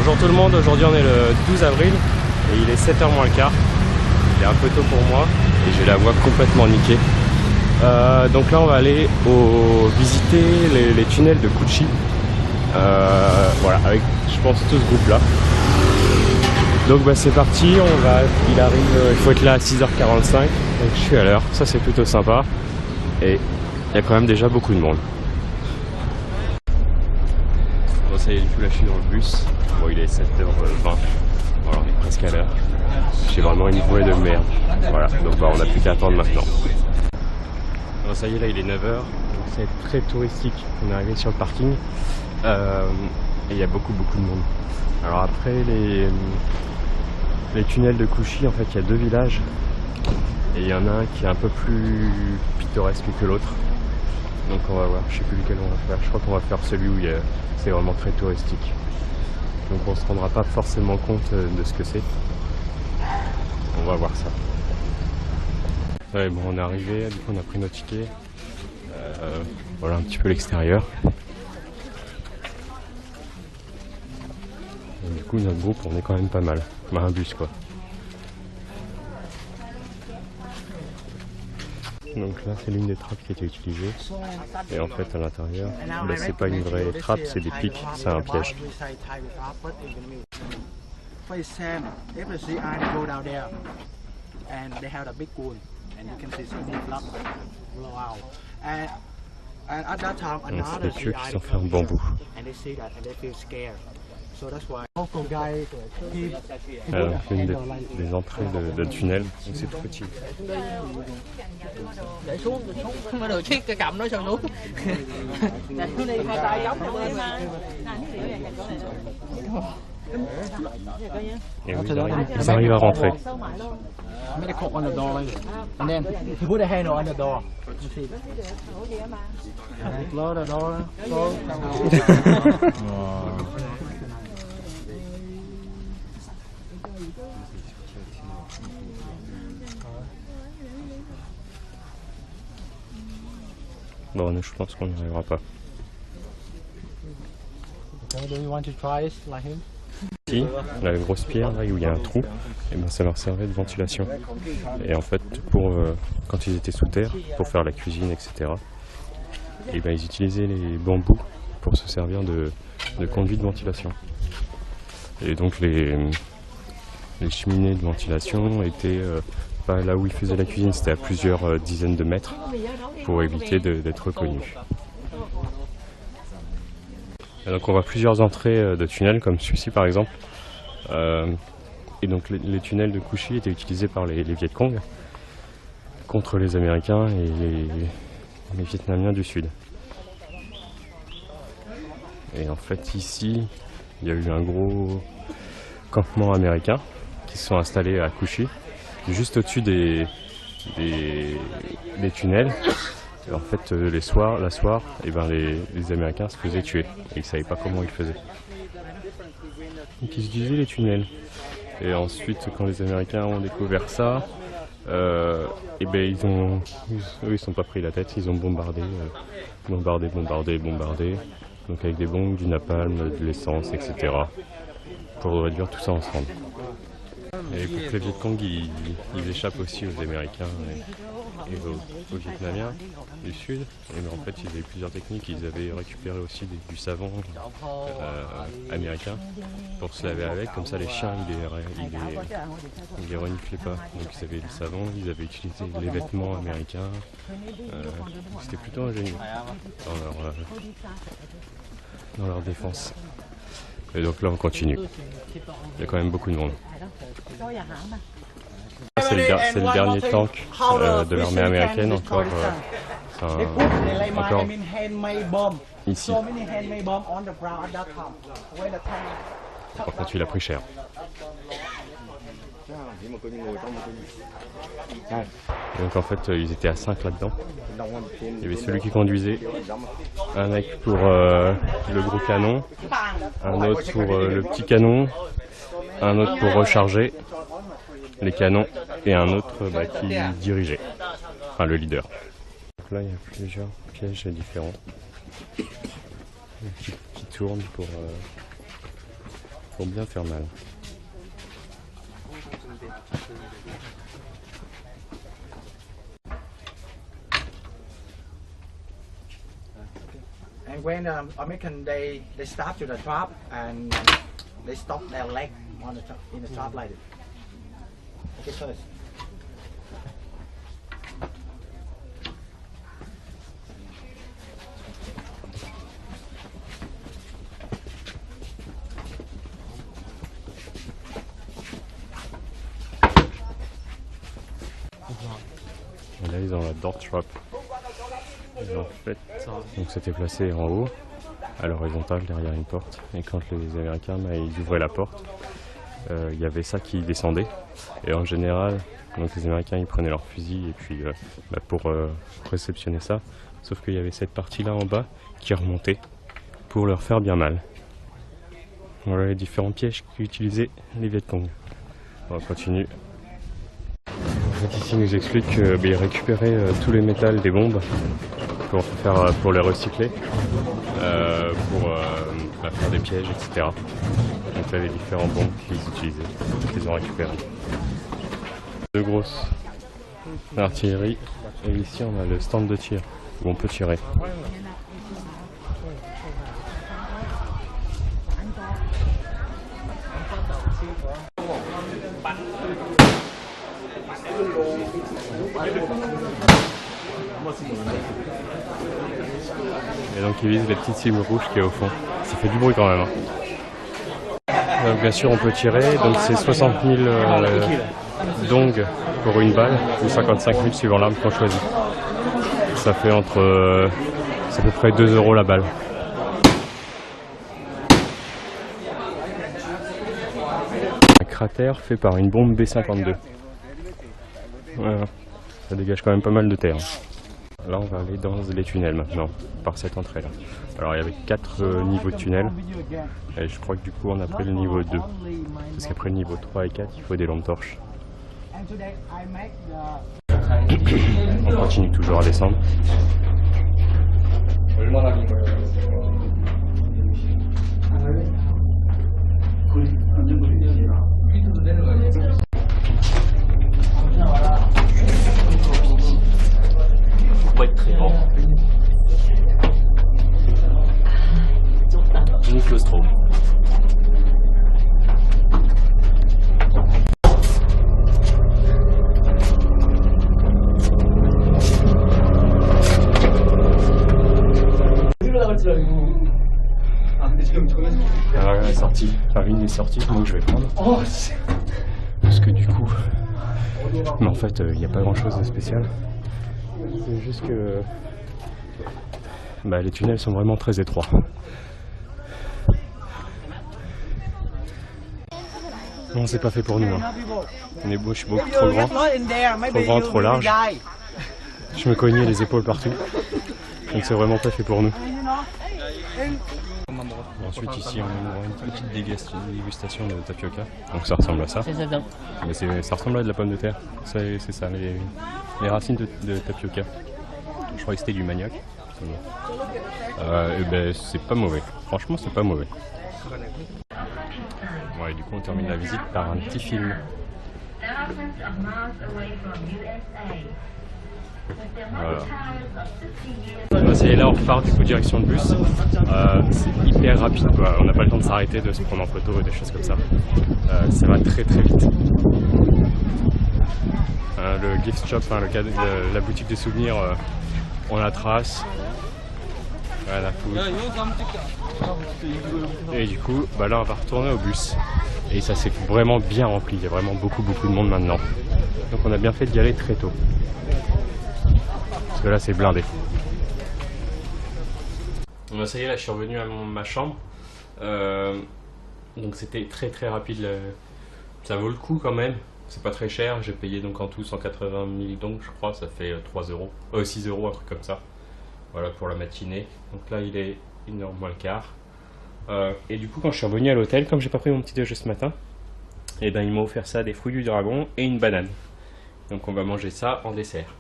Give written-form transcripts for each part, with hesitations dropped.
Bonjour tout le monde, aujourd'hui on est le 12 avril et il est 7h moins le quart. Il est un peu tôt pour moi et j'ai la voix complètement niquée. Donc là on va aller visiter les tunnels de Cucci. Voilà, avec je pense tout ce groupe là. Donc bah, c'est parti, il faut être là à 6h45, donc je suis à l'heure, ça c'est plutôt sympa. Et il y a quand même déjà beaucoup de monde. Bon ça y est, du coup là je suis dans le bus. Bon il est 7h20, alors on est presque à l'heure. J'ai vraiment une voix de merde. Voilà, donc bah, on n'a plus qu'à attendre maintenant. Bon ça y est, là il est 9h, donc c'est très touristique. On est arrivé sur le parking et il y a beaucoup de monde. Alors après les tunnels de Cucci, en fait il y a deux villages. Et il y en a un qui est un peu plus pittoresque que l'autre. Donc on va voir, je sais plus lequel on va faire. Je crois qu'on va faire celui où c'est vraiment très touristique. Donc on se rendra pas forcément compte de ce que c'est. On va voir ça. Ouais, bon on est arrivé, du coup on a pris notre ticket. Voilà un petit peu l'extérieur. Du coup notre groupe on est quand même pas mal. Bah, un bus quoi. Donc là c'est l'une des trappes qui a été utilisée et en fait à l'intérieur bah, c'est pas une vraie trappe, c'est des pics, c'est un piège. Donc c'est des tuyaux qui sont faits en bambou. Alors une des entrées de tunnel, donc c'est tout petit. Et oui, ils arrivent à rentrer. Bon, je pense qu'on n'y arrivera pas. Ici, la grosse pierre là où il y a un trou, et ben ça leur servait de ventilation. Et en fait, quand ils étaient sous terre, pour faire la cuisine, etc., et ben ils utilisaient les bambous pour se servir de conduit de ventilation. Et donc les cheminées de ventilation étaient pas là où ils faisaient la cuisine, c'était à plusieurs dizaines de mètres pour éviter d'être reconnus. Donc on voit plusieurs entrées de tunnels comme celui-ci par exemple. Et donc les tunnels de Cucci étaient utilisés par les Viet Cong contre les Américains et les Vietnamiens du Sud. Et en fait ici, il y a eu un gros campement américain qui se sont installés à Cucci, juste au-dessus des tunnels. Et en fait, la soir, et ben les Américains se faisaient tuer et ils ne savaient pas comment ils faisaient. Donc ils utilisaient les tunnels. Et ensuite, quand les Américains ont découvert ça, et ben ils sont pas pris la tête, ils ont bombardé, donc avec des bombes, du napalm, de l'essence, etc. pour réduire tout ça ensemble. Et pour que les Viet Cong ils échappent aussi aux Américains et aux Vietnamiens du Sud. Et en fait ils avaient plusieurs techniques, ils avaient récupéré aussi du savon américain pour se laver avec, comme ça les chiens ils les reniflaient pas. Donc ils avaient le savon, ils avaient utilisé les vêtements américains, c'était plutôt ingénieux dans leur défense. Et donc là on continue, il y a quand même beaucoup de monde. C'est le dernier tank de l'armée américaine encore ici. Par contre il a pris cher. Donc en fait ils étaient à 5 là-dedans. Il y avait celui qui conduisait, un mec pour le gros canon, un autre pour le petit canon, un autre pour recharger les canons et un autre qui dirigeait, enfin le leader. Donc là il y a plusieurs pièges différents qui tournent pour bien faire mal. And when American they start to the trap and they stop their leg on the in the trap like it. Okay, first. Et là ils ont la door trap. Et en fait, donc c'était placé en haut, à l'horizontale derrière une porte. Et quand les Américains ils ouvraient la porte, il y avait ça qui descendait. Et en général, donc les Américains ils prenaient leur fusil et puis pour réceptionner ça. Sauf qu'il y avait cette partie là en bas qui remontait pour leur faire bien mal. Voilà les différents pièges qu'utilisaient les Viet Cong. On continue. Ici, il nous explique qu'ils récupéraient tous les métals des bombes pour les recycler, pour faire des pièges, etc. Donc là, les différents bombes qu'ils utilisaient, qu'ils ont récupérées. Deux grosses artilleries, et ici on a le stand de tir où on peut tirer. Et donc ils visent les petites cibles rouges qui est au fond. Ça fait du bruit quand même. Donc, bien sûr on peut tirer, donc c'est 60 000 dong pour une balle ou 55 000 suivant l'arme qu'on choisit. Ça fait c'est à peu près 2 € la balle. Un cratère fait par une bombe B-52. Voilà. Ça dégage quand même pas mal de terre. Là on va aller dans les tunnels maintenant, par cette entrée là. Alors il y avait 4 niveaux de tunnels, et je crois que du coup on a pris le niveau 2. Parce qu'après le niveau 3 et 4 il faut des lampes torches. On continue toujours à descendre. Faut être très bon. Une claustro. Alors la sortie, enfin une des sorties que moi je vais prendre. Parce que du coup, mais en fait il n'y a pas grand chose de spécial. C'est juste que les tunnels sont vraiment très étroits. Non, c'est pas fait pour nous. Hein. Je suis beaucoup trop grand, trop large. Je me cognais les épaules partout. Donc c'est vraiment pas fait pour nous. Ensuite ici on a une petite dégustation de tapioca. Donc ça ressemble à ça. Mais ça ressemble à de la pomme de terre. C'est ça, les racines de tapioca. Je croyais que c'était du manioc. C'est pas mauvais. Franchement c'est pas mauvais. Ouais, du coup on termine la visite par un petit film. Voilà. C'est là on repart du coup direction de bus. C'est hyper rapide quoi. On n'a pas le temps de s'arrêter, de se prendre en photo et des choses comme ça. Ça va très très vite. Le gift shop, la boutique des souvenirs, on la trace. Voilà, et du coup là on va retourner au bus. Et ça s'est vraiment bien rempli. Il y a vraiment beaucoup de monde maintenant. Donc on a bien fait d'y aller très tôt. Parce que là c'est blindé. Bon, ça y est, là je suis revenu à ma chambre. Donc c'était très très rapide. Ça vaut le coup quand même. C'est pas très cher. J'ai payé donc en tout 180 000 donc je crois. Ça fait 3 €. 6 €, un truc comme ça. Voilà pour la matinée. Donc là il est 1h moins le quart. Et du coup quand je suis revenu à l'hôtel, comme j'ai pas pris mon petit déjeuner ce matin, et ben ils m'ont offert ça, des fruits du dragon et une banane. Donc on va manger ça en dessert.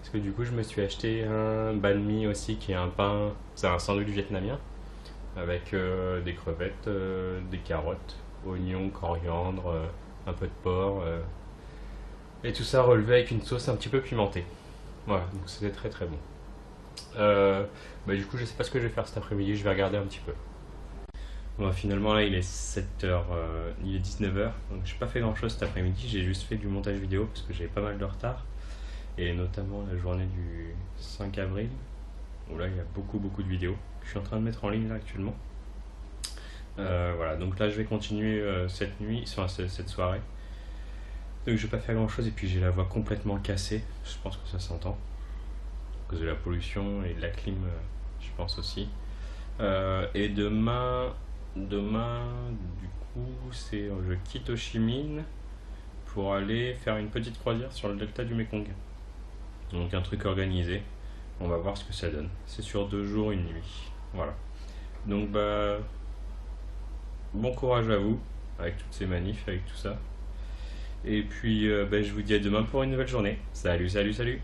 Parce que du coup je me suis acheté un banh mi aussi qui est un pain, c'est un sandwich vietnamien avec des crevettes, des carottes oignons, coriandre, un peu de porc, et tout ça relevé avec une sauce un petit peu pimentée. Voilà, donc c'était très très bon. Du coup, je sais pas ce que je vais faire cet après-midi, je vais regarder un petit peu. Bon, finalement, là, il est 7h, il est 19h, donc j'ai pas fait grand chose cet après-midi, j'ai juste fait du montage vidéo parce que j'avais pas mal de retard, et notamment la journée du 5 avril, où là, il y a beaucoup de vidéos que je suis en train de mettre en ligne là actuellement. Voilà, donc là, je vais continuer cette nuit, cette soirée. Donc je vais pas faire grand chose, et puis j'ai la voix complètement cassée, je pense que ça s'entend, à cause de la pollution et de la clim, je pense aussi. Et demain, du coup, je quitte Ho Chi Minh pour aller faire une petite croisière sur le delta du Mekong. Donc un truc organisé, on va voir ce que ça donne. C'est sur 2 jours, 1 nuit. Voilà. Donc bon courage à vous, avec toutes ces manifs, avec tout ça. Et puis je vous dis à demain pour une nouvelle journée. Salut, salut, salut!